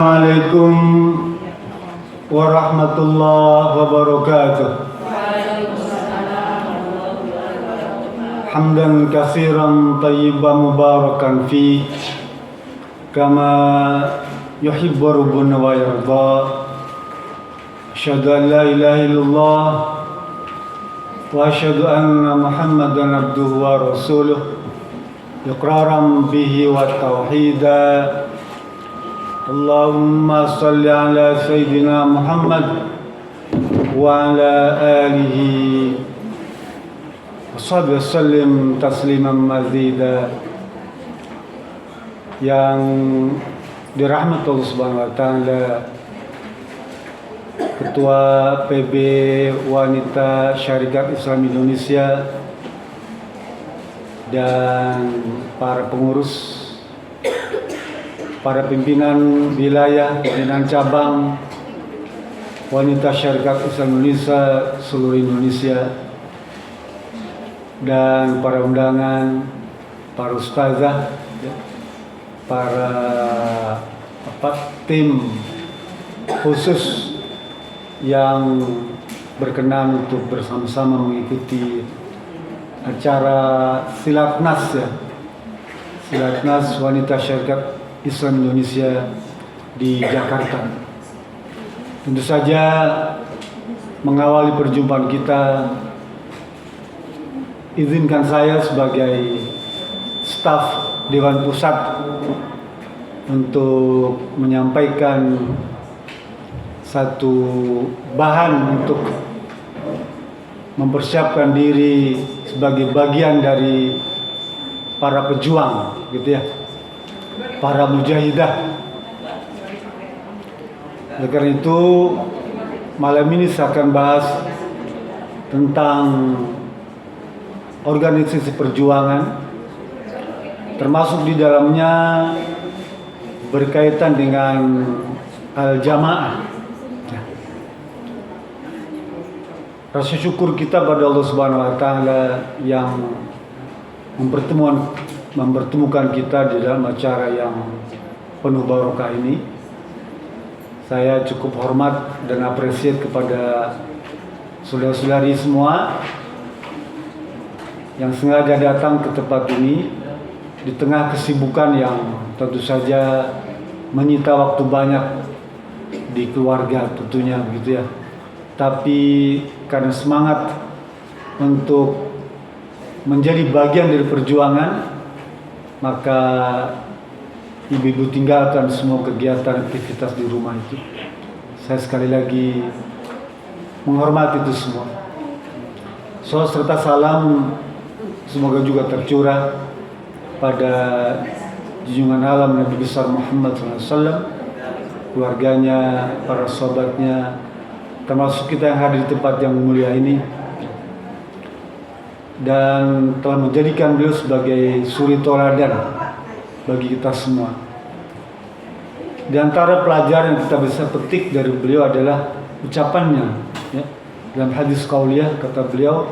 Assalamualaikum warahmatullahi wabarakatuh. Hamdan katsiran tayyiban mubarakan fi kama yuhibbu rabbuna wa yarda. Asyhadu an la ilaha illallah wa asyhadu anna Muhammadan abduhu wa rasuluh iqraran bihi wa tauhida. Allahumma salli ala Sayyidina Muhammad wa ala alihi wa sallim tasliman mazida. Yang dirahmati Allah Subhanahu wa Ta'ala, Ketua PB Wanita Syarikat Islam Indonesia dan para pengurus, para pimpinan wilayah, pimpinan cabang Wanita Syarikat Islam Indonesia seluruh Indonesia, dan para undangan, para ustazah, para tim khusus yang berkenan untuk bersama-sama mengikuti acara Silatnas Silatnas Wanita Syarikat Islam Indonesia di Jakarta. Tentu saja mengawali perjumpaan kita, izinkan saya sebagai staf Dewan Pusat untuk menyampaikan satu bahan untuk mempersiapkan diri sebagai bagian dari para pejuang, gitu ya, para mujahidah. Oleh karena itu, malam ini saya akan bahas tentang organisasi perjuangan, termasuk di dalamnya berkaitan dengan al-jamaah. Rasa syukur kita pada Allah Subhanahu wa Ta'ala yang mempertemukan kita di dalam acara yang penuh barokah ini. Saya cukup hormat dan apresiat kepada saudara-saudari semua yang sengaja datang ke tempat ini di tengah kesibukan yang tentu saja menyita waktu banyak di keluarga tentunya, begitu ya. Tapi karena semangat untuk menjadi bagian dari perjuangan, maka ibu-ibu tinggalkan semua kegiatan aktivitas di rumah itu. Saya sekali lagi menghormati itu semua. Salam serta salam semoga juga tercurah pada junjungan alam Nabi besar Muhammad SAW, keluarganya, para sahabatnya, termasuk kita yang hadir di tempat yang mulia ini, dan telah menjadikan beliau sebagai suri toladan bagi kita semua. Di antara pelajaran yang kita bisa petik dari beliau adalah ucapannya, ya. Dalam hadis qauliyah kata beliau,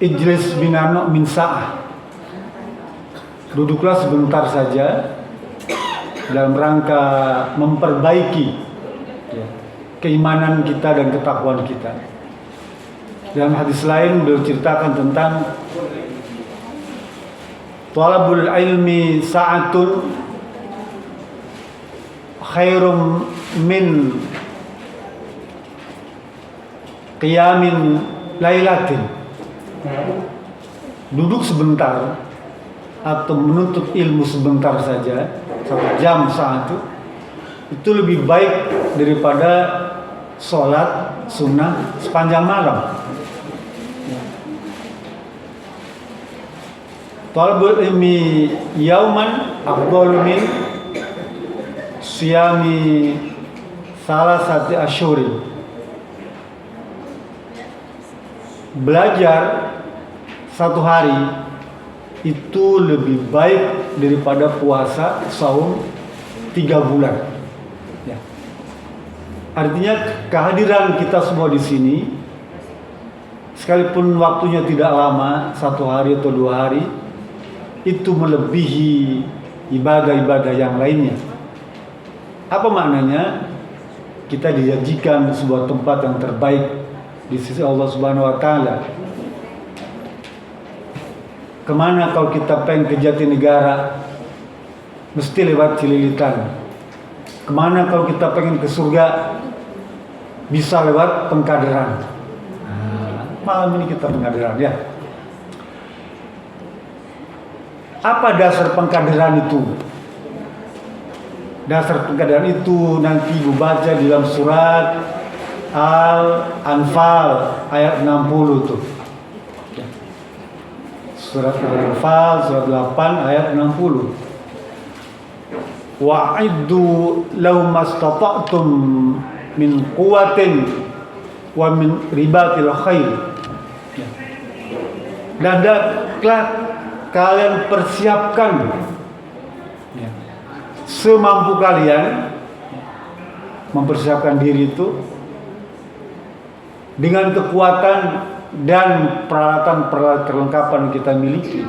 ijlis binano min sa'ah, duduklah sebentar saja dalam rangka memperbaiki, ya, keimanan kita dan ketakwaan kita. Dalam hadis lain beliau ceritakan tentang talabul ilmi sa'atun khairum min qiyamin lailatin. Duduk sebentar atau menuntut ilmu sebentar saja, 1 jam itu lebih baik daripada sholat sunnah sepanjang malam. Talabul ilmi yauman afdalu min siyami salasati asyhurin. Belajar 1 hari itu lebih baik daripada puasa saum 3 bulan. Ya. Artinya kehadiran kita semua di sini, sekalipun waktunya tidak lama, 1 hari atau 2 hari, itu melebihi ibadah-ibadah yang lainnya. Apa maknanya? Kita dijanjikan sebuah tempat yang terbaik di sisi Allah Subhanahu wa taala. Kemana kalau kita pengen ke Jatinegara? Mesti lewat Cililitan. Kemana kalau kita pengen ke surga? Bisa lewat Pengkaderan. Malam ini kita Pengkaderan ya. Apa dasar Pengkaderan itu? Dasar Pengkaderan itu nanti Ibu baca di dalam surat Al-Anfal ayat 60 tuh. Surat Al-Anfal surat 8 ayat 60. Wa'iddu lahum mastata'tum min quwwatin wa min ribatil khair. Dan hendaklah kalian persiapkan semampu kalian, mempersiapkan diri itu dengan kekuatan dan peralatan perlengkapan kita miliki.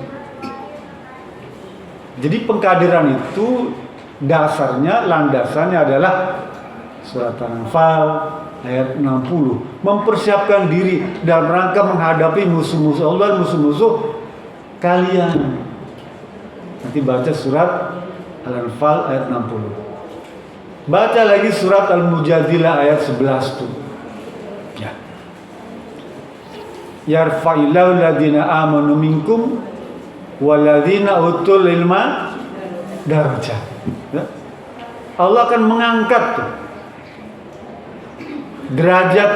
Jadi Pengkaderan itu dasarnya, landasannya adalah surat Al-Anfal ayat 60. Mempersiapkan diri dalam rangka menghadapi musuh-musuh Allah, musuh-musuh kalian. Nanti baca surat Al-Anfal ayat 60. Baca lagi surat Al-Mujadilah ayat 11 tuh. Ya. Yarfa'illahu alladhina amanu minkum walladhina utul ilma darajat. Ya. Allah akan mengangkat tuh derajat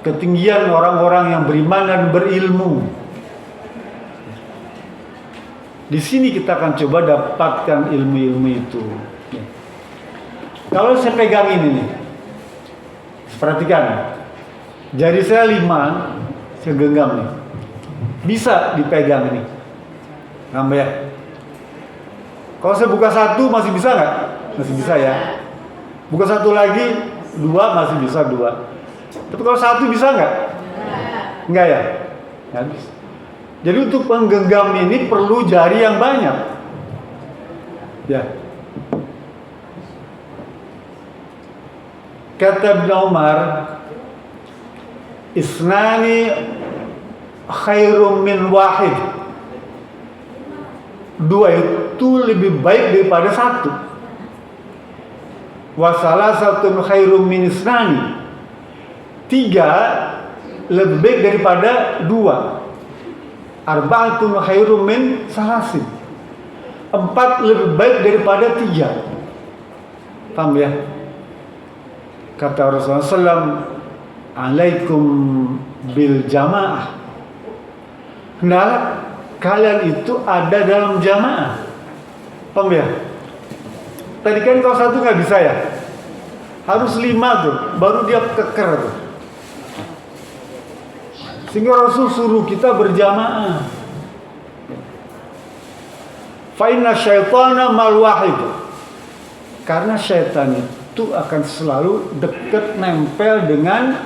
ketinggian orang-orang yang beriman dan berilmu. Di sini kita akan coba dapatkan ilmu-ilmu itu. Kalau saya pegang ini nih, perhatikan, jari saya 5, saya genggam nih, bisa dipegang ini, nambah ya. Kalau saya buka 1 masih bisa nggak? Masih bisa ya. Buka 1 lagi, 2 masih bisa 2. Tapi kalau 1 bisa nggak? Nggak ya? Nggak bisa. Jadi untuk menggenggam ini perlu jari yang banyak. Ya. Kata Ibnu Umar, isnani khairum min wahid. 2 itu lebih baik daripada 1. Wa salasatun khairum min isnani. 3 lebih baik daripada 2. Arba'atun khairum min salasin. 4 lebih baik daripada 3. Paham ya? Kata Rasulullah SAW, alaikum bil jamaah. Hendaklah kalian itu ada dalam jamaah. Paham ya? Tadi kan kalau 1 nggak bisa ya, harus 5 tuh, baru dia keker tuh. Sehingga Rasul suruh kita berjamaah. Fa inna syaitana mal wahid. Karena syaitan itu akan selalu dekat nempel dengan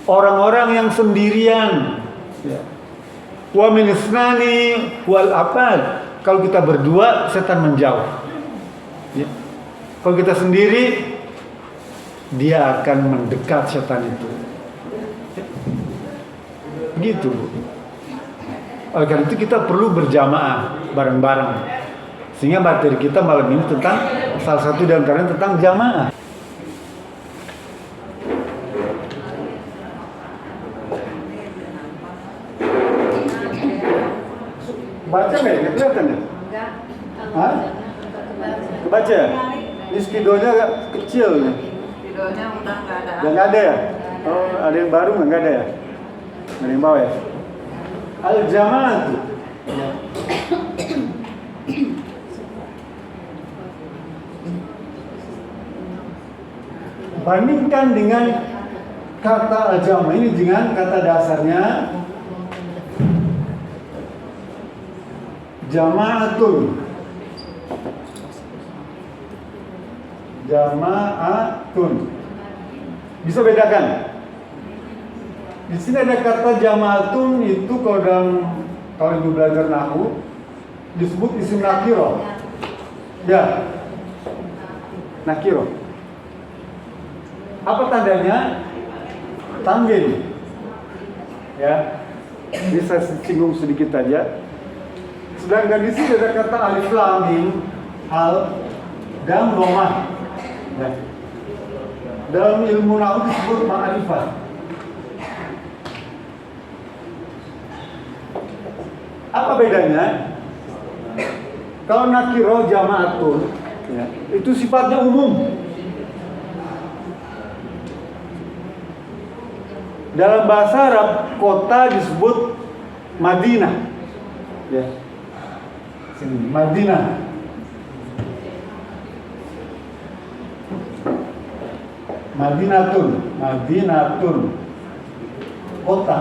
orang-orang yang sendirian. Ya. Wa min isnani wal apad. Kalau kita berdua, setan menjauh. Ya. Kalau kita sendiri, dia akan mendekat setan itu. Begitu. Oleh karena itu kita perlu berjamaah bareng-bareng. Sehingga materi kita malam ini tentang salah satu dan karena tentang jamaah. Baca nggak ya? Kelihatan ya? Enggak. Hah? Kebaca ya? Ini spidolnya agak kecil nih. Videonya udah nggak ada. Udah nggak ada ya? Oh, ada yang baru nggak ada ya? Dari bawah ya. Al-jamaah itu bandingkan dengan kata al-jamaah ini dengan kata dasarnya jama'atun. Jama'atun. Bisa bedakan? Di sini ada kata jama'atun itu kalau ibu belajar nahwu disebut isim nakiro. Ya. nakiro. Apa tandanya? Tanwin. Ya, ini saya singgung sedikit aja. Sedangkan di sini ada kata alif lam mim, al dan domah. Ya. Dalam ilmu nahwu disebut ma'rifah. Apa bedanya? Kalau nakiro jama'atun, ya, itu sifatnya umum. Dalam bahasa Arab, kota disebut Madinah. Ya. Sini, Madinah. Madinatun. Kota,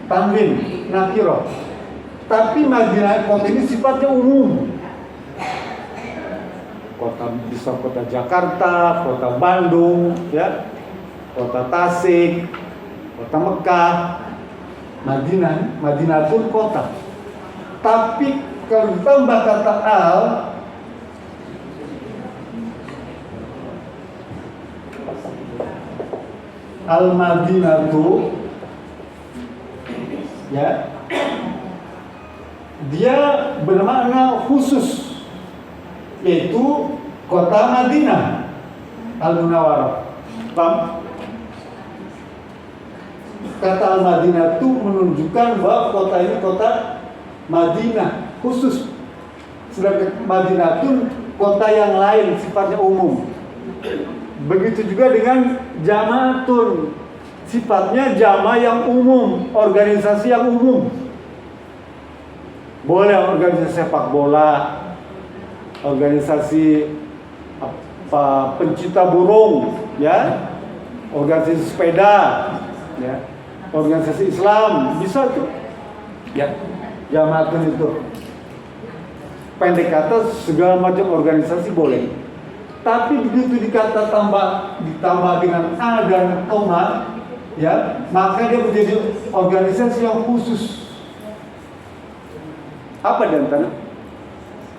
tanwin, nakiro. Tapi Madinah kota ini sifatnya umum. Kota bisa kota Jakarta, kota Bandung, ya, kota Tasik, kota Mekah, Madinatun kota. Tapi kalau ditambah kata al-Madinatu, ya, dia bermakna khusus, yaitu kota Madinah al-Munawwarah. Paham? Kata al-Madinah itu menunjukkan bahwa kota ini kota Madinah khusus. Sedangkan Madinah itu kota yang lain sifatnya umum. Begitu juga dengan jama'atun, sifatnya jama' yang umum, organisasi yang umum. Boleh organisasi sepak bola, organisasi pencinta burung, ya, organisasi sepeda, ya, organisasi Islam, bisa tuh, ya, jama'atun itu. Pendek kata segala macam organisasi boleh. Tapi begitu ditambah dengan a dan koma, ya, maka dia menjadi organisasi yang khusus. Apa di antara?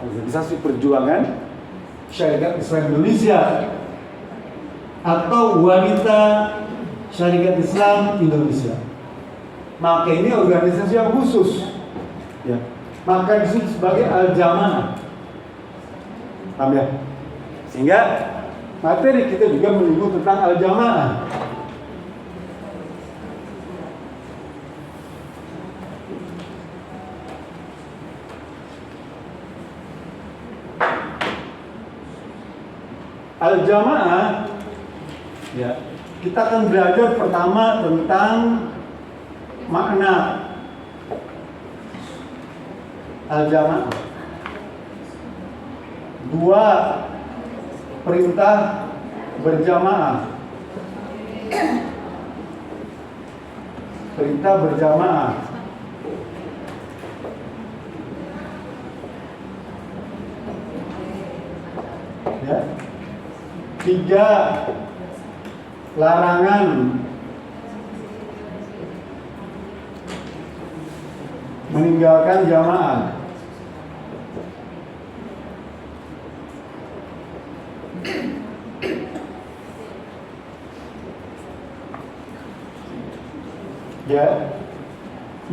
Organisasi Perjuangan Syarikat Islam Indonesia atau Wanita Syarikat Islam Indonesia. Maka ini organisasi yang khusus, ya. Maka disebut sebagai al-jamaah. Paham ya? Sehingga materi kita juga menyebut tentang al-jamaah. Al-jamaah, ya, kita akan belajar pertama tentang makna al-jamaah. 2. Perintah berjamaah. Perintah berjamaah. Ya. 3. Larangan meninggalkan jamaah.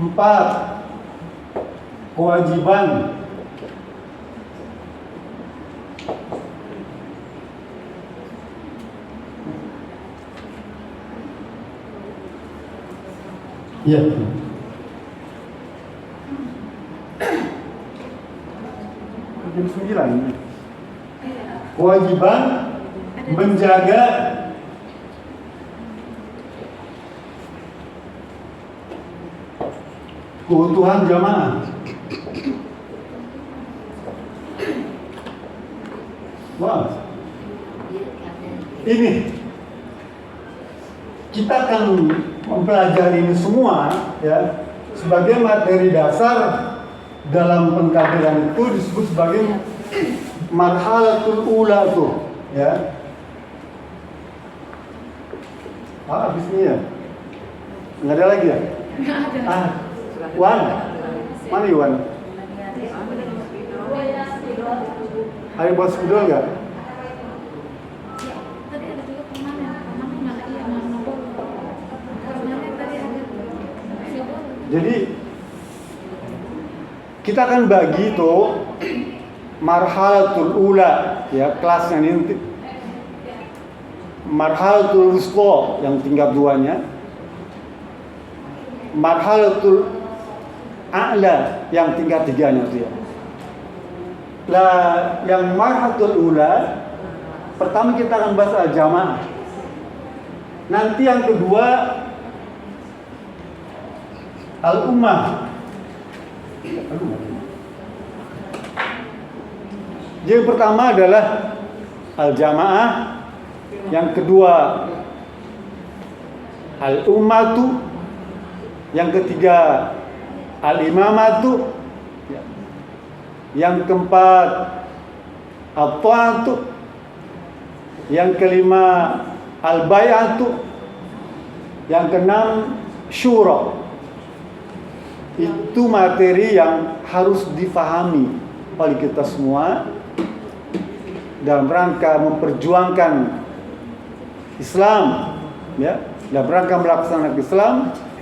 4. Kewajiban ya. Jam 9. Kewajiban menjaga keutuhan jamaah. Wah, ini kita akan mempelajari ini semua, ya, sebagai materi dasar dalam pengkajian itu disebut sebagai marhalatul ula tuh, ya. Habis ini ya? Nggak ada lagi ya? Nggak ada. Wan, mana Iwan? Ada buat spidol nggak? Jadi kita akan bagi itu marhalatul ula, ya, kelas yang ini, marhalatul wusta yang tingkat 2-nya, marhalatul a'la yang tingkat 3-nya itu ya. Lah yang marhalatul ula pertama kita akan bahas al-jamaah. Nanti yang kedua al-ummah. Yang pertama adalah al-jamaah, yang kedua al-ummatu, yang ketiga al-imamatu, yang keempat at-ta'atu, yang kelima al-bay'atu, yang keenam syura. Itu materi yang harus difahami oleh kita semua dalam rangka memperjuangkan Islam, ya, dalam rangka melaksanakan Islam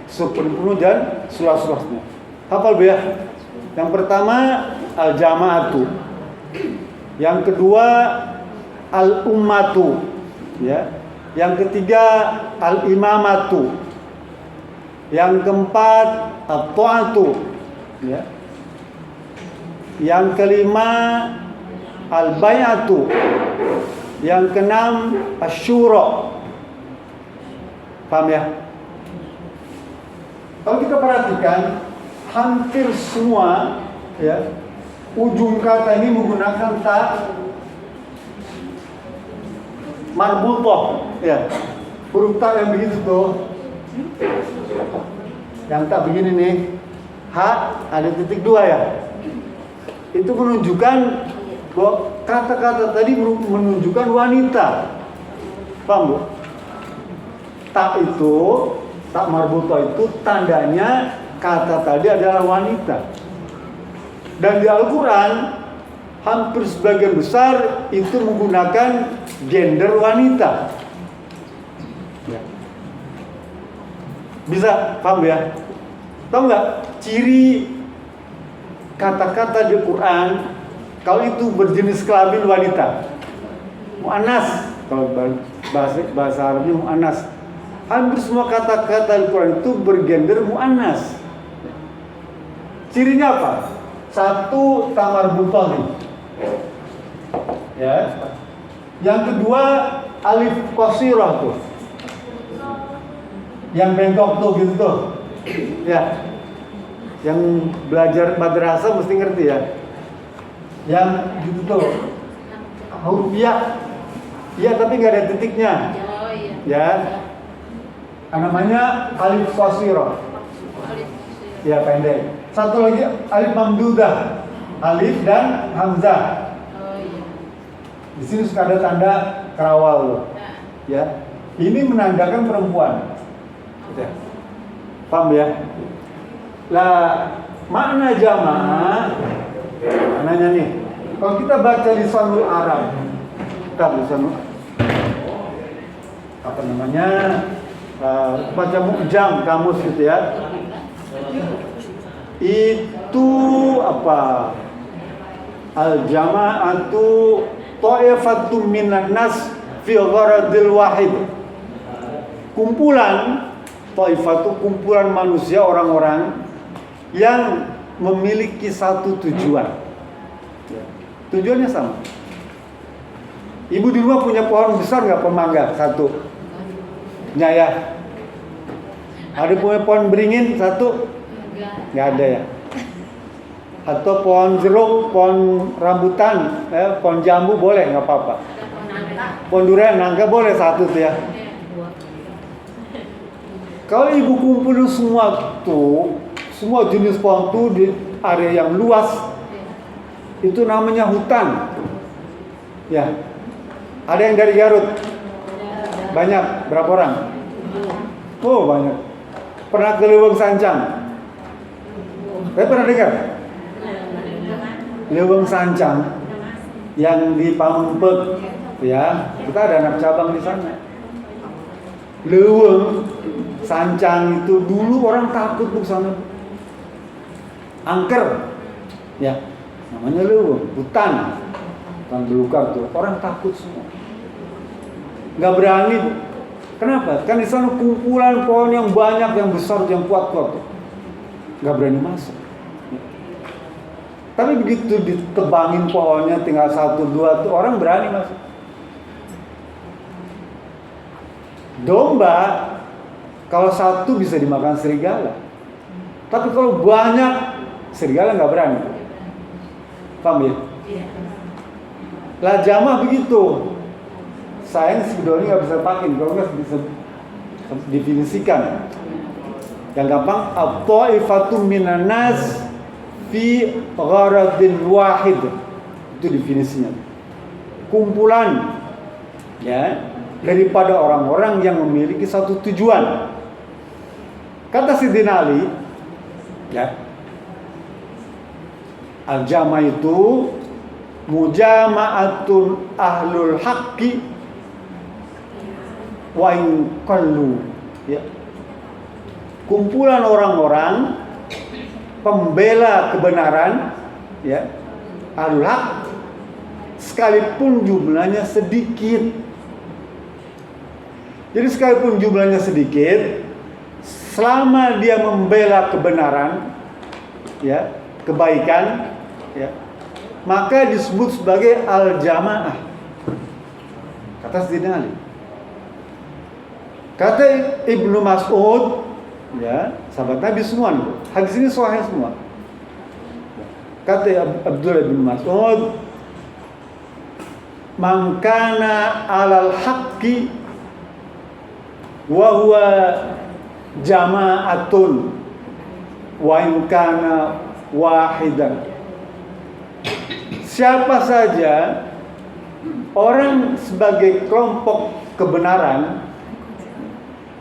sepenuh dan seluas-luasnya. Hafal ya? Yang pertama al-jama'atu, yang kedua al-ummatu, ya, yang ketiga al-imamatu, yang keempat at-ta'atu, ya, yang kelima al-bay'atu, yang keenam asyura. Paham ya? Kalau kita perhatikan hampir semua, ya, ujung kata ini menggunakan ta marbutah, ya, huruf ta yang begitu tuh, yang tak begini nih, ha ada titik 2 ya. Itu menunjukkan bahwa kata-kata tadi menunjukkan wanita. Paham Bu? Tak itu, tak marbutah itu tandanya kata tadi adalah wanita. Dan di Al-Quran hampir sebagian besar itu menggunakan gender wanita. Ya. Bisa paham ya? Tahu nggak ciri kata-kata di Quran kalau itu berjenis kelamin wanita? Mu'annas, kalau bahasa Arabnya mu'annas. Hampir semua kata-kata di Quran itu bergender mu'annas. Cirinya apa? Satu, tamar butol, ya. Yang kedua alif qasirah tuh, yang bengkok tuh gitu tuh, ya. Yang belajar madrasah mesti ngerti ya. Yang gitu tuh huruf ya, ya tapi nggak ada titiknya, ya. Namanya alif qasirah, ya pendek. Satu lagi alif mamdudah, alif dan hamzah. Di sini suka ada tanda kerawal, ya. Ini menandakan perempuan. Ya. Paham ya? Lah makna jamaah, maknanya nih. Kalau kita baca lisanul Arab, lisanul apa namanya? Baca mu'jam kamus gitu ya. Itu apa? Al-jama'atu ta'ifatun minan nas fi gharadil wahid. Kumpulan, ta'ifatu kumpulan manusia, orang-orang yang memiliki satu tujuan. Tujuannya sama. Ibu di rumah punya pohon besar nggak, pemangga satu? Ya. Ada punya pohon beringin satu? Nggak ada ya. Atau pohon jeruk, pohon rambutan, pohon jambu boleh, nggak apa-apa. Pohon durian, nangka boleh satu tuh ya. Kalau ibu kumpulin semua tuh, semua jenis pohon tuh di area yang luas, itu namanya hutan. Ya. Ada yang dari Garut? Banyak, berapa orang? Oh banyak. Pernah ke Leuweung Sancang? Saya pernah dengar? Leuweung Sancang yang di Pamempek, ya, kita ada anak cabang di sana. Leuweung Sancang itu dulu orang takut ke sana. angker, ya, namanya leuweung, hutan belukar tuh, orang takut semua, nggak berani. Kenapa? Kan di sana kumpulan pohon yang banyak, yang besar, yang kuat-kuat tuh, nggak berani masuk. Tapi begitu ditebangin pohonnya tinggal 1-2 tuh orang berani masuk. Domba kalau satu bisa dimakan serigala, tapi kalau banyak serigala nggak berani. Paham ya? Lah jamah begitu. Sains sebetulnya nggak bisa pakai, kalau nggak bisa definisikan. Yang gampang, at-ta'ifatun minan nas fi gharadin wahid. Itu definisinya. Kumpulan, ya, daripada orang-orang yang memiliki satu tujuan. Kata Sayyidina Ali, ya, al-jama itu mujama'atun ahlul haqqi wa in qallu, ya. Kumpulan orang-orang pembela kebenaran, ya, ahlul haq, sekalipun jumlahnya sedikit. Jadi sekalipun jumlahnya sedikit, selama dia membela kebenaran, ya, kebaikan, ya, maka disebut sebagai al-jamaah. Kata Sayyidina Ali. Kata Ibnu Mas'ud, ya, sahabat Nabi semua nih. Hadis ini sahih semua. Kata Abdullah bin Mas'ud, "Man kana 'alal haqqi wa huwa jama'atun wa in kana wahidan." Siapa saja orang sebagai kelompok kebenaran,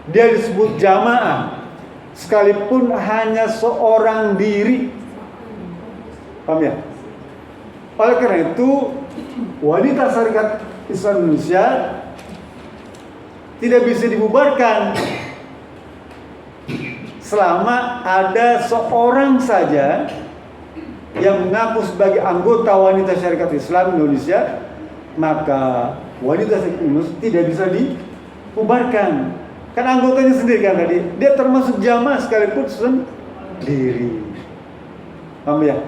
dia disebut jamaah sekalipun hanya seorang diri. Paham ya? Oleh karena itu, wanita Syarikat Islam Indonesia tidak bisa dibubarkan selama ada seorang saja yang mengaku sebagai anggota wanita Syarikat Islam Indonesia, maka wanita Syarikat Indonesia tidak bisa dibubarkan. Kan anggotanya sendiri kan tadi, dia termasuk jamaah sekalipun sendiri. Paham ya?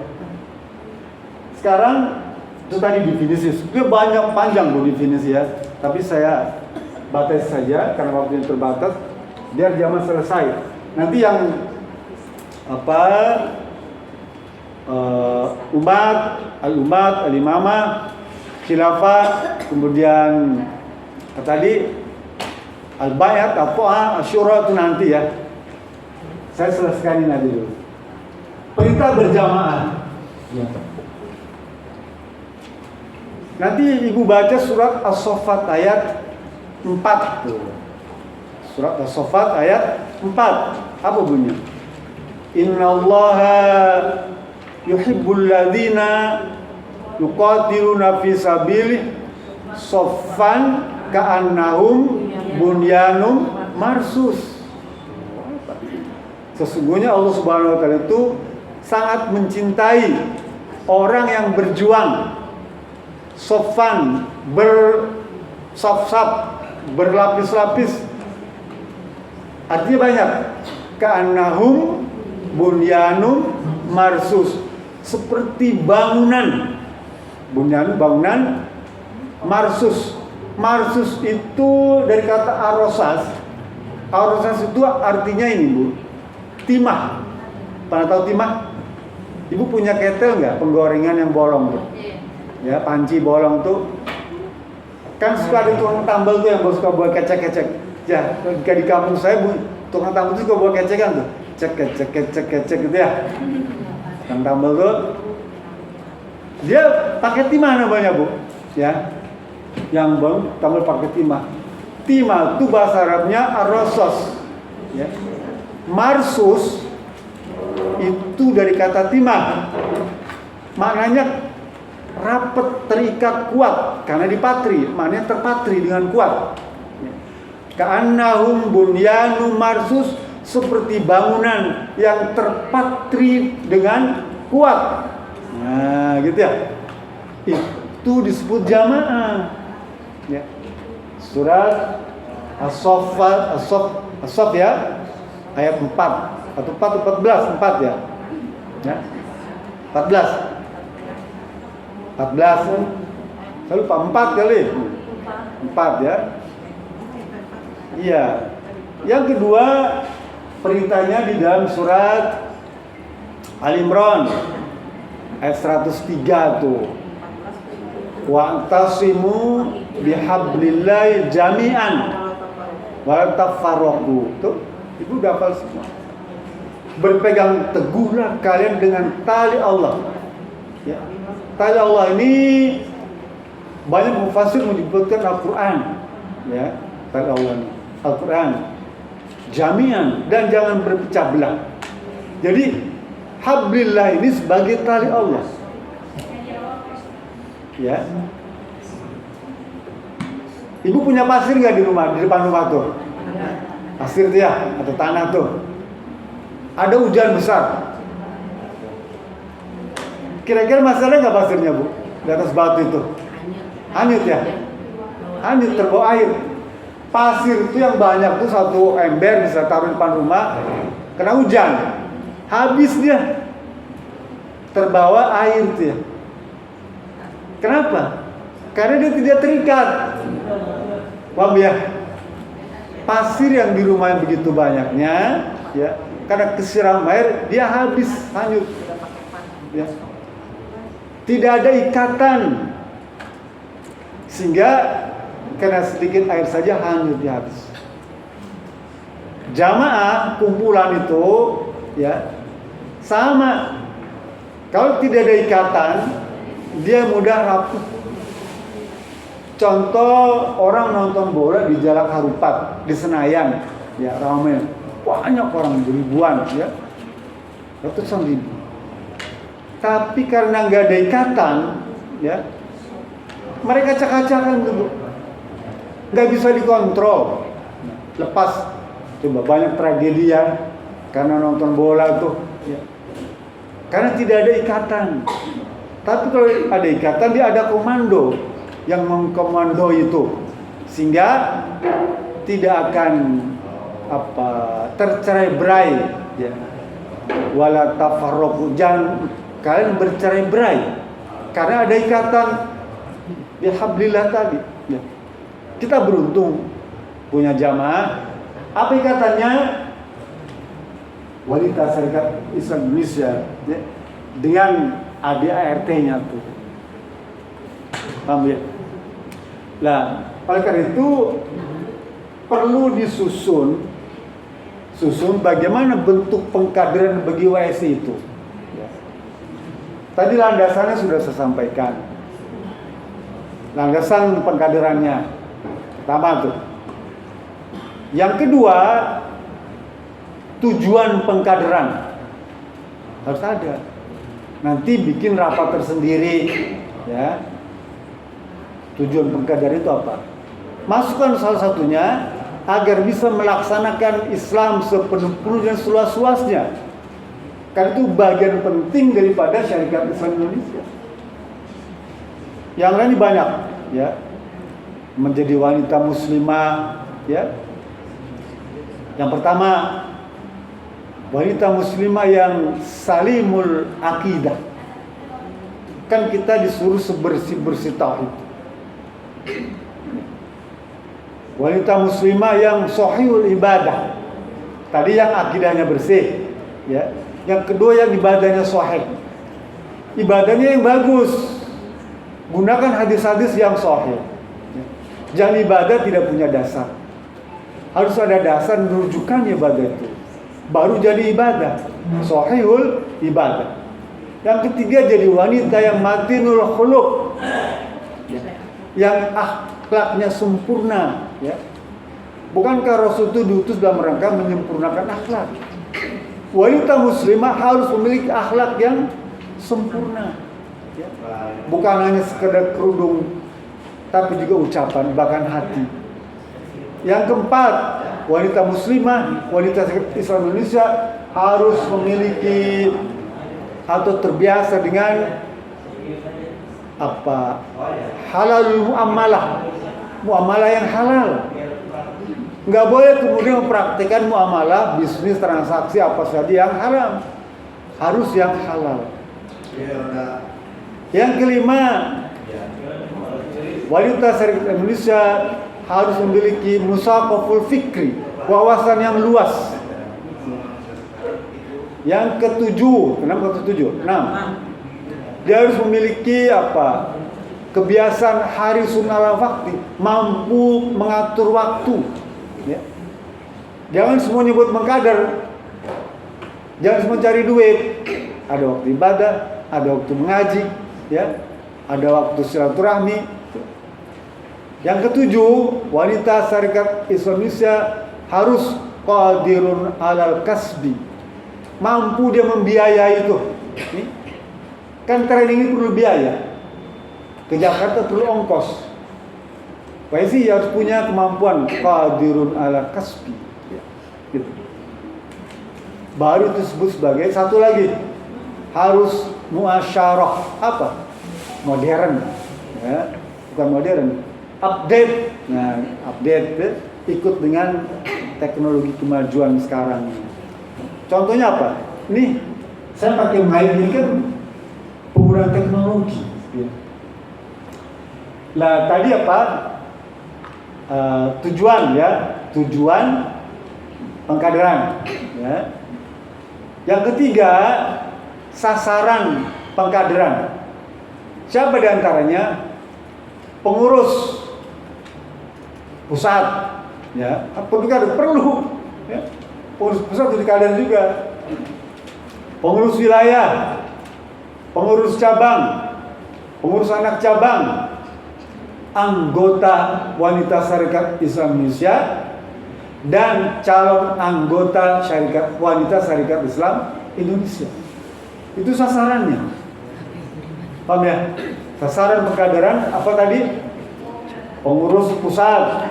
Sekarang itu tadi definisi, itu banyak panjang loh definisi ya, tapi saya batasi saja karena waktunya terbatas, biar jamaah selesai. Nanti yang umat, al-umat, al-imamah, khilafah, kemudian tadi al-bayat, al-to'ah, asyura itu nanti ya. Saya selesaikan ini dulu. Perintah berjamaah. Ya. Nanti ibu baca surat As-Saffat ayat 4. Surat As-Saffat ayat 4. Apa bunyinya? Innallaha yuhibbul ladzina yuqatiluna fi sabilihi saffan ka'annahum bunyanum marsus. Sesungguhnya Allah Subhanahu wa taala itu sangat mencintai orang yang berjuang saffan, bersaf-saf, berlapis-lapis. Artinya banyak. Ka'annahum bunyanum marsus, seperti bangunan. Bunyan, bangunan. Marsus. Marsus itu dari kata arosas. Arosas itu artinya ini, Bu, timah. Pernah tahu timah? Ibu punya ketel nggak? Penggorengan yang bolong tuh. Ya, panci bolong tuh. Kan suka ada tukang tambal tuh yang suka buat kecek-kecek. Ya, di kampung saya, Bu, tukang tambal itu suka buat kecekan tuh. Cek gitu ya. Tukang tambal tuh dia pakai timah namanya, Bu. Ya. Yang bang tambal pakai timah. Timah itu bahasa Arabnya arrosos. Ya. Marsus itu dari kata timah. Maknanya rapat, terikat, kuat, karena dipatri, maknanya terpatri dengan kuat. Ka'annahum bunyanum marsus, seperti bangunan yang terpatri dengan kuat. Nah, gitu ya. Itu disebut jamaah. Ya. Surat As-Saff ya. Ayat 4 atau 14 ya. Ya. 14. Saya lupa 4 kali. 4 ya. Iya. Yang kedua, perintahnya di dalam surat Al-Imran ayat 103 tuh. Wa'tasimu bihablillahi jami'an wa tafarraqu. Tuh, Ibu udah hafal semua. Berpegang teguhlah kalian dengan tali Allah. Ya. Tali Allah ini banyak mufassir menyebutkan Al-Quran. Ya, tali Allah ini Al-Quran jami'an, dan jangan berpecah belah. Jadi hablillah ini sebagai tali Allah. Ya. Ibu punya pasir nggak di rumah, di depan rumah tuh? Pasir tuh ya, atau tanah tuh. Ada hujan besar. Kira-kira masalah nggak pasirnya, Bu? Di atas batu itu? Hanyut ya? Hanyut, terbawa air. Pasir itu yang banyak tuh satu ember bisa taruh di depan rumah, kena hujan, habis dia, terbawa air tuh ya. Kenapa? Karena dia tidak terikat. Paham ya? Pasir yang di rumah yang begitu banyaknya, ya, karena kesiram air dia habis, hanyut. Ya. Tidak ada ikatan, sehingga karena sedikit air saja hanyut, dia habis. Jamaah kumpulan itu, ya, sama. Kalau tidak ada ikatan, dia mudah rapuh. Contoh orang nonton bola di Jalan Harupat di Senayan, ya, ramai, banyak orang, ribuan, ya, ratusan ribu. Tapi karena nggak ada ikatan, ya, mereka acak-acakan tuh, nggak bisa dikontrol. Lepas, coba banyak tragedi ya, karena nonton bola tuh, ya, karena tidak ada ikatan. Tapi kalau ada ikatan, dia ada komando yang mengkomando itu, sehingga tidak akan tercerai-berai, ya. Wala tafarraqu, jangan kalian bercerai-berai karena ada ikatan bihablillah tadi, ya. Kita beruntung punya jamaah. Apa ikatannya? Wanita Serikat Islam Indonesia, ya, dengan ADART-nya tuh. Paham ya? Nah, oleh karena itu perlu disusun bagaimana bentuk pengkaderan bagi WSI itu. Ya. Tadi landasannya sudah saya sampaikan. Landasan pengkaderannya pertama tuh. Yang kedua, tujuan pengkaderan harus ada. Nanti bikin rapat tersendiri, ya. Tujuan pengkaderan itu apa? Masukkan salah satunya agar bisa melaksanakan Islam sepenuh-penuh dan seluas-luasnya. Karena itu bagian penting daripada Syarikat Islam Indonesia. Yang lain banyak, ya. Menjadi wanita muslimah, ya. Yang pertama, wanita muslimah yang salimul akidah. Kan kita disuruh sebersih-bersih tauhid. Wanita muslimah yang sahihul ibadah. Tadi yang akidahnya bersih, ya. Yang kedua yang ibadahnya sahih. Ibadahnya yang bagus. Gunakan hadis-hadis yang sahih. Jangan ibadah tidak punya dasar. Harus ada dasar merujukan ibadah itu, baru jadi ibadah. Sahihul ibadah. Yang ketiga, jadi wanita yang matinul khuluq, ya, yang akhlaknya sempurna, ya. Bukankah Rasul itu diutus dalam rangka menyempurnakan akhlak? Wanita muslimah harus memiliki akhlak yang sempurna, ya. Bukan hanya sekedar kerudung, tapi juga ucapan, bahkan hati. Yang keempat, wanita muslimah, wanita Islam Indonesia harus memiliki atau terbiasa dengan halalul muamalah yang halal. Nggak boleh kemudian mempraktikkan muamalah bisnis transaksi apa saja yang haram, harus yang halal. Yang kelima, wanita syarikat Indonesia harus memiliki musaqaful fikri, wawasan yang luas. Yang ketujuh, enam, dia harus memiliki kebiasaan harisun ala waktu, mampu mengatur waktu. Ya. Jangan semua nyebut mengkader, jangan semua cari duit. Ada waktu ibadah, ada waktu mengaji, ya, ada waktu silaturahmi. Yang ketujuh, wanita syarikat Indonesia harus qadirun alal kasbi, mampu dia membiayai itu. Kan training ini perlu biaya. Ke Jakarta perlu ongkos. Pasti harus punya kemampuan qadirun ala kasbi. Gitu. Baru itu disebut sebagai satu lagi, harus muasyarah modern, ya, bukan modern, update. Nah, update ikut dengan teknologi kemajuan sekarang. Contohnya apa? Nih, saya pakai mic ini kan penggunaan teknologi. Ya. Lah tadi tujuan pengkaderan. Ya. Yang ketiga, sasaran pengkaderan. Siapa di antaranya? Pengurus pusat, ya. Perlu, ya. Pengurus pusat itu dikader juga. Pengurus wilayah, pengurus cabang, pengurus anak cabang, anggota wanita syarikat Islam Indonesia, dan calon anggota wanita syarikat Islam Indonesia. Itu sasarannya. Paham ya? Sasaran pengkaderan apa tadi? Pengurus pusat,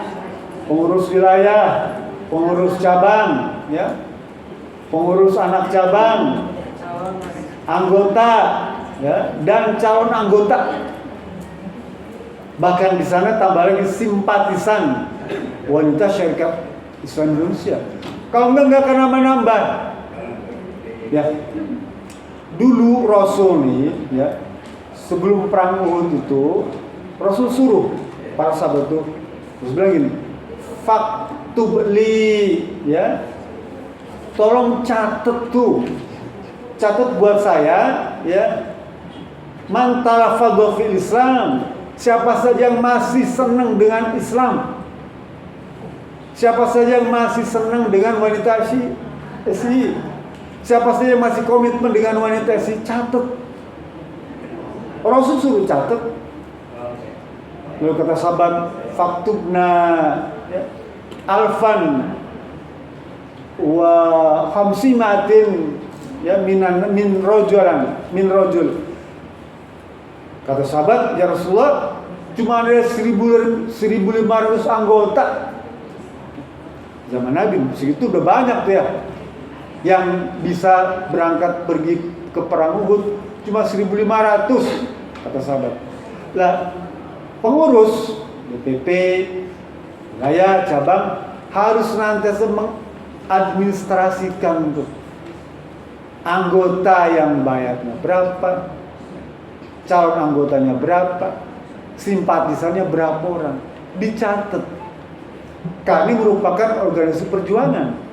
pengurus wilayah, pengurus cabang, ya, pengurus anak cabang, anggota, ya, dan calon anggota. Bahkan di sana tambah lagi simpatisan wanita syarikat Islam Indonesia. Kalau enggak akan nambah. Ya. Dulu Rasul nih, ya, sebelum perang Uhud itu, Rasul suruh para sahabat itu, terus bilang gini, faktub li, ya, tolong catat buat saya, ya, man talafadha fil Islam, siapa saja yang masih senang dengan Islam, siapa saja yang masih senang dengan wanita SI, siapa saja yang masih komitmen dengan wanita SI, catat. Rasul suruh catat. Lalu kata sahabat, faktubna, ya, alfan wa khamsimatin, ya, min rojul. Kata sahabat, ya Rasulullah, cuma ada 1.500 anggota. Zaman Nabi segitu udah banyak tuh, ya, yang bisa berangkat pergi ke perang Uhud, cuma 1.500, kata sahabat. Lah, pengurus DPP, wilayah, cabang harus senantiasa mengadministrasikan tuh anggota yang bayarnya berapa, calon anggotanya berapa, simpatisannya berapa orang, dicatat. Kami merupakan organisasi perjuangan.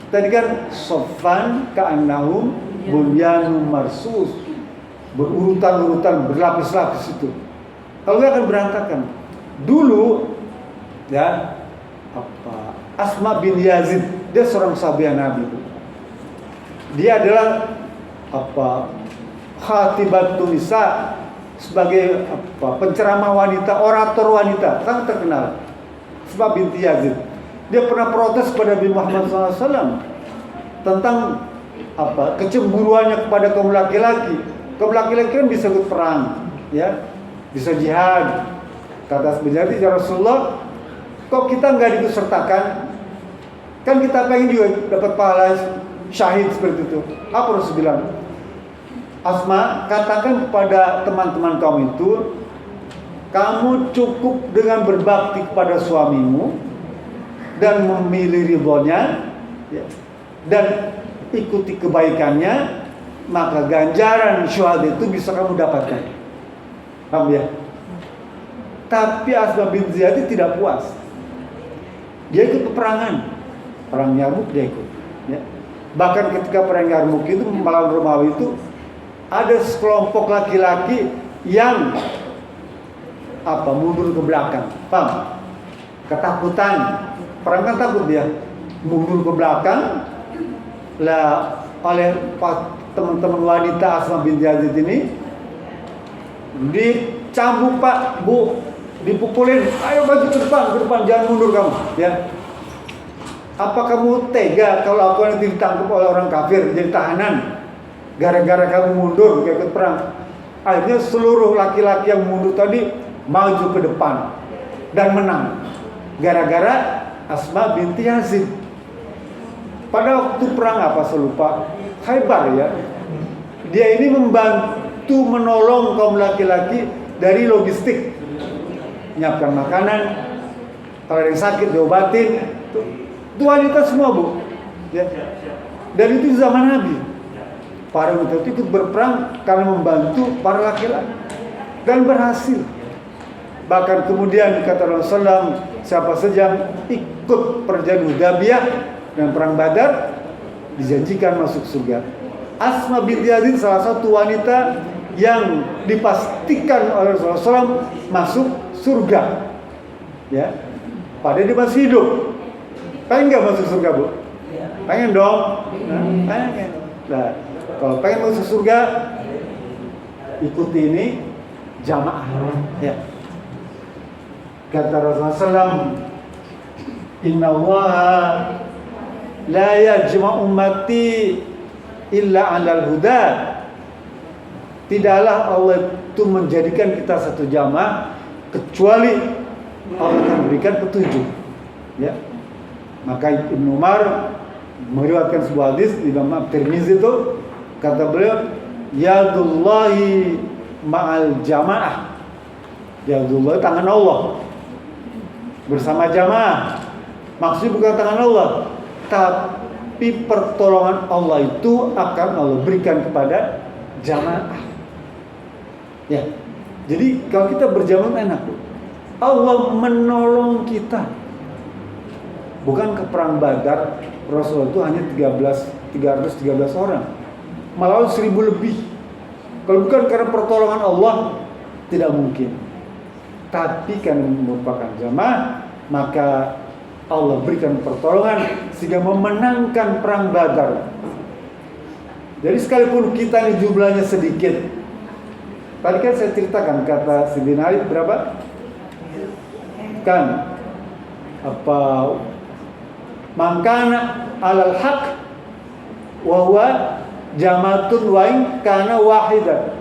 Tadi kan sofan ka'annahum bunyanun marsus, berurutan-urutan, berlapis-lapis itu. Kalau nggak akan berantakan. Dulu, ya, Asma bin Yazid, dia seorang sahabat Nabi. Dia adalah khatibatun nisa, sebagai penceramah wanita, orator wanita, sangat terkenal. Asma binti Yazid. Dia pernah protes kepada Nabi Muhammad SAW tentang kecemburuannya kepada kaum laki-laki. Kaum laki-laki kan bisa ikut perang, ya, bisa jihad. Kata Yazid, ya Rasulullah, kok kita nggak diikut sertakan? Kan kita pengen juga dapat pahala syahid seperti itu. Apa Rasul bilang? Asma, katakan kepada teman-teman kamu itu, kamu cukup dengan berbakti kepada suamimu dan memilih ridhonya, ya, dan ikuti kebaikannya, maka ganjaran syuhada itu bisa kamu dapatkan. Paham ya? Tapi Asma bin Ziyad tidak puas. Dia ikut peperangan, perang Yarmuk dia ikut. Ya. Bahkan ketika perang Yarmuk itu melawan Romawi itu ada sekelompok laki-laki yang mundur ke belakang, paham? Ketakutan, perang kan takut dia, mundur ke belakang. Lah oleh teman-teman wanita Asma bin Yazid ini dicambuk, Pak, Bu, dipukulin, ayo maju ke depan, jangan mundur kamu, ya. Apa kamu tega kalau aku nanti ditangkap oleh orang kafir jadi tahanan gara-gara kamu mundur gak ikut perang? Akhirnya seluruh laki-laki yang mundur tadi maju ke depan dan menang gara-gara Asma binti Yazid. Pada waktu perang apa saya lupa, Khaybar ya, dia ini membantu menolong kaum laki-laki dari logistik, menyiapkan makanan, kalau ada yang sakit diobatin. Itu wanita semua, Bu, ya. Dan itu zaman Nabi. Para wanita itu ikut berperang karena membantu para laki-laki dan berhasil. Bahkan kemudian kata Rasulullah, siapa saja ikut perjanjian Hudaybiyah dan perang Badar dijanjikan masuk surga. Asma binti Yazid salah satu wanita yang dipastikan oleh Rasulullah SAW masuk surga. Ya, padahal dia masih hidup. Pengen nggak masuk surga, Bu? Pengen dong. Pengen. Nah, kalau pengen masuk surga, ikuti ini jamaah. Ya. Kata Rasulullah SAW, Inna Allaha la yajma' ummati illa 'alal huda. Tidaklah Allah itu menjadikan kita satu jamaah kecuali Allah akan berikan petunjuk. Ya. Maka Ibnu Umar meriwayatkan sebuah hadis di dalam Tirmizi itu, kata beliau, yadullahi ma'al jamaah. Yadullah tangan Allah bersama jamaah. Maksudnya bukan tangan Allah, tapi pertolongan Allah itu akan Allah berikan kepada jamaah. Ya. Jadi kalau kita berjamaah enak, Allah menolong kita. Bukan ke perang Badar, Rasulullah itu hanya 313 orang, melawan 1000 lebih. Kalau bukan karena pertolongan Allah, tidak mungkin. Tapi karena merupakan jamaah, maka Allah berikan pertolongan sehingga memenangkan perang Badar. Jadi sekalipun kita ini jumlahnya sedikit, tadi kan saya ceritakan kata Sidin Ali berapa? Kan mangkana alal haq wa huwa jamatun wa in kana wahidan.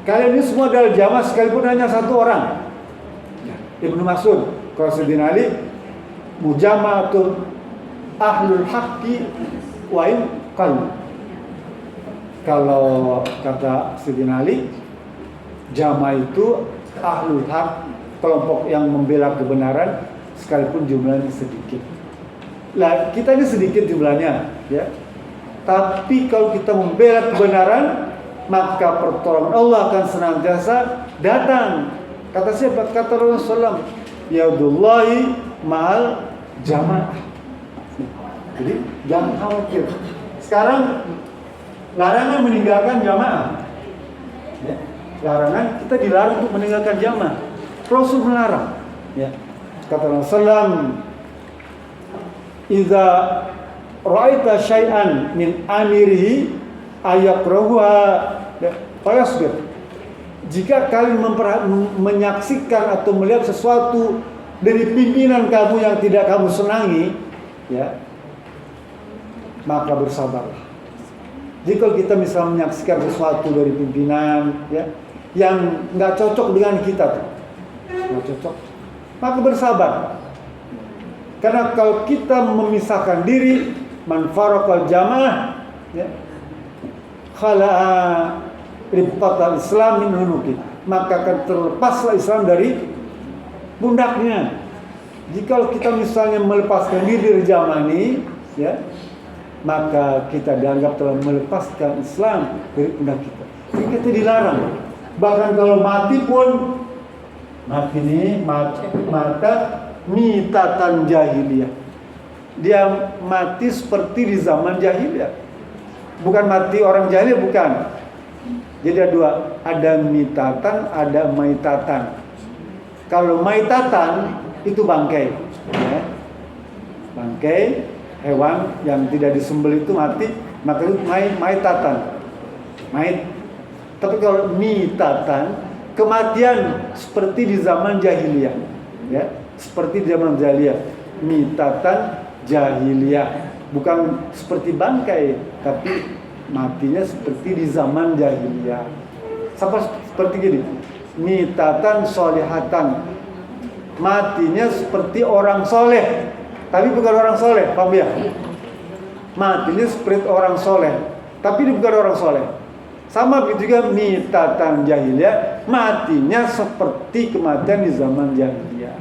Kalian ini semua adalah jamaah sekalipun hanya satu orang. Ibnu Mas'ud, kalau Sidin Ali, mujamaatun ahlul haqqi wa in qalu. Kalau kata Sidin Ali, jamaah itu ahlul haq, kelompok yang membela kebenaran sekalipun jumlahnya sedikit. Lah kita ini sedikit jumlahnya, ya. Tapi kalau kita membela kebenaran, maka pertolongan Allah akan senantiasa datang. Kata siapa? Kata Rasulullah, yadullahi ma'al jamaah. Jadi jangan khawatir. Sekarang larangan meninggalkan jamaah. Ya. Larangan, kita dilarang untuk meninggalkan jamaah. Rasul melarang. Ya. Kata Rasulullah, "Idza ra'aita syai'an min amirihi ayakrahuha falasbir." Jika kalian menyaksikan atau melihat sesuatu dari pimpinan kamu yang tidak kamu senangi, ya, maka bersabarlah. Jika kita misalnya menyaksikan sesuatu dari pimpinan, ya, yang nggak cocok dengan kita, nggak cocok, maka bersabar. Karena kalau kita memisahkan diri, man faraqal jamaah, ya, khala'a ribqatal Islam min unuki, maka akan terlepaslah Islam dari pundaknya. Jika kita misalnya melepaskan diri dari zaman ini, ya, maka kita dianggap telah melepaskan Islam dari pundak kita. Jadi kita dilarang. Bahkan kalau mati pun, mati ini mata mitatan jahiliyah. Dia mati seperti di zaman jahiliyah. Bukan mati orang jahiliyah, bukan. Jadi ada dua, ada mitatan, ada maitatan. Kalau maitatan itu bangkai, ya. Bangkai hewan yang tidak disembelih itu mati, maka itu maitatan, mait. Tapi kalau mitatan, kematian seperti di zaman jahiliyah, ya, seperti di zaman jahiliyah, mitatan jahiliyah, bukan seperti bangkai, tapi matinya seperti di zaman jahiliyah. Seperti gini, mitatan solihatan, matinya seperti orang soleh, tapi bukan orang soleh, paham ya? Matinya seperti orang soleh, tapi dia bukan orang soleh. Sama begitu juga mitatan jahiliyah, matinya seperti kematian di zaman jahiliyah.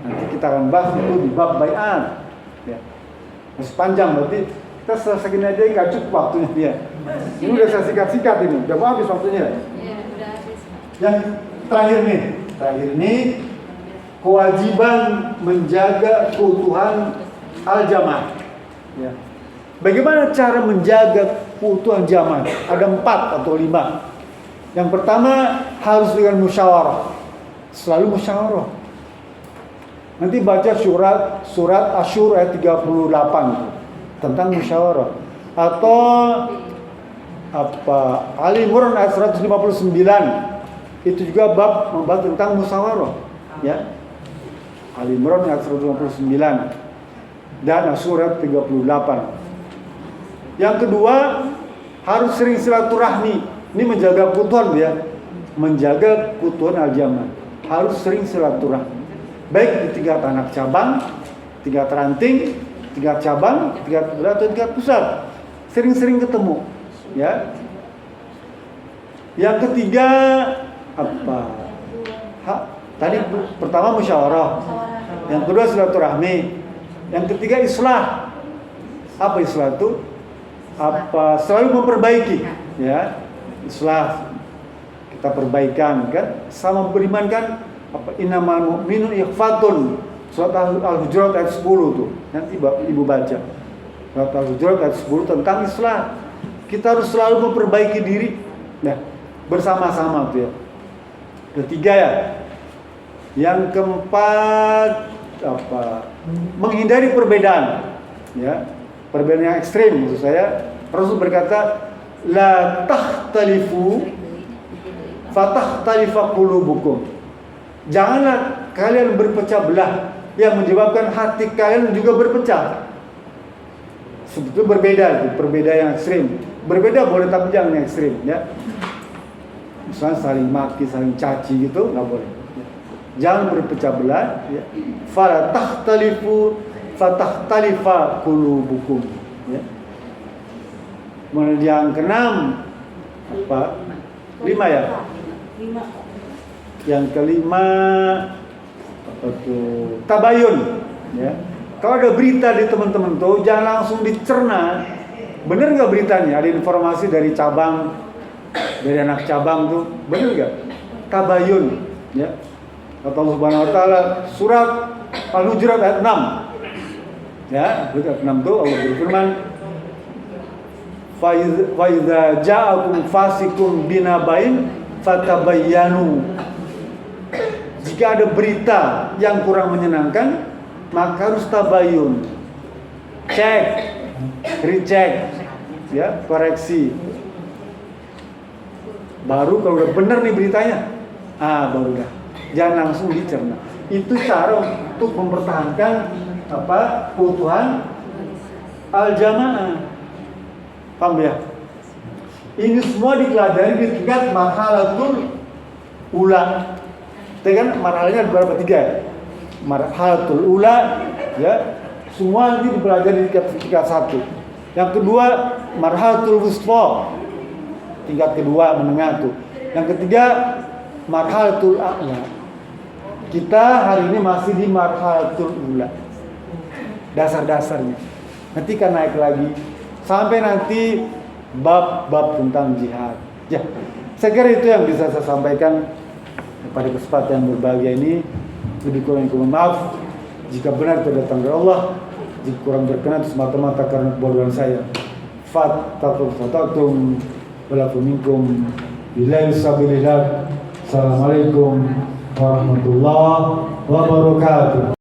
Nanti kita akan bahas itu di bab bai'at. Ya. Masih panjang, berarti kita selesai gini aja nggak cukup waktunya dia. Ini udah saya sikat-sikat ini, udah mau habis waktunya. Iya, udah habis. Yang terakhir nih, kewajiban menjaga keutuhan al-jamaah. Ya. Bagaimana cara menjaga keutuhan jamaah? Ada 4 atau 5. Yang pertama harus dengan musyawarah. Selalu musyawarah. Nanti baca surat Asyur ayat 38 tentang musyawarah. Atau Ali Imran ayat 159. Itu juga bab membahas tentang musyawarah, ya. Ali Imran ayat 159 dan Asyur ayat 38. Yang kedua, harus sering silaturahmi. Ini menjaga keutuhan, ya. Menjaga keutuhan al-jamaah. Harus sering silaturahmi. Baik di tingkat anak cabang, tingkat ranting, tingkat cabang, tingkat atau tingkat pusat. Sering-sering ketemu, ya. Yang ketiga tadi pertama musyawarah. Yang kedua silaturahmi. Yang ketiga islah. Apa islah itu? Selalu memperbaiki, ya. Islah, kita perbaikan, kan, sama beriman, kan, innamal mu'minun ikhfatun, surat Al-Hujurat ayat 10 tuh, nanti ibu baca surat Al-Hujurat ayat 10 tentang islah. Kita harus selalu memperbaiki diri, ya, bersama-sama tuh, ya. Ketiga, ya. Yang keempat menghindari perbedaan, ya. Perbedaan yang ekstrim, maksud saya. Rasul berkata, la tahtalifu fatahtalifah qulubukum. Janganlah kalian berpecah belah yang menyebabkan hati kalian juga berpecah. Sebetulnya berbeda itu, perbedaan yang ekstrim. Berbeda boleh tapi jangan yang ekstrim, ya. Misalnya saling maki, saling caci gitu, nggak boleh. Jangan berpecah belah, ya. Fala tahtalifu fatahtalifah qulubukum, ya. Kemudian yang keenam 5, ya. Yang kelima tabayun, ya. Kalau ada berita di teman-teman tuh jangan langsung dicerna. Bener nggak beritanya? Ada informasi dari cabang, dari anak cabang tuh, bener nggak? Tabayun, ya. Kata Allah Subhanahu Wa Taala surat Al-Hujurat ayat 6. Ya, ayat 6 tuh Allah berfirman, fa idza ja'akum fasikum binabain fatabayyanu. Jika ada berita yang kurang menyenangkan, maka harus tabayun. Cek, recheck, ya, koreksi. Baru kalau udah benar nih beritanya, baru dah. Jangan langsung dicerna. Itu cara untuk mempertahankan keutuhan al-jamaah. Paham, ya? Ini semua dipelajari di tingkat marhalatul ula. Kan marhalanya ada berapa? 3. Marhalatul ula, ya. Semua ini dipelajari di tingkat 1. Yang kedua marhalatul wusfa, tingkat kedua menengah tuh. Yang ketiga marhalatul a'la. Kita hari ini masih di marhalatul ula. Dasar-dasarnya. Nanti kan naik lagi sampai nanti bab-bab tentang jihad. Ya, saya kira itu yang bisa saya sampaikan pada kesempatan berbahagia ini. Lebih kurang maaf jika benar itu datang dari Allah, jika kurang berkenan semata-mata karena kebodohan saya. Fattakum walakum minkum billahi sabilillah. Assalamualaikum warahmatullahi wabarakatuh.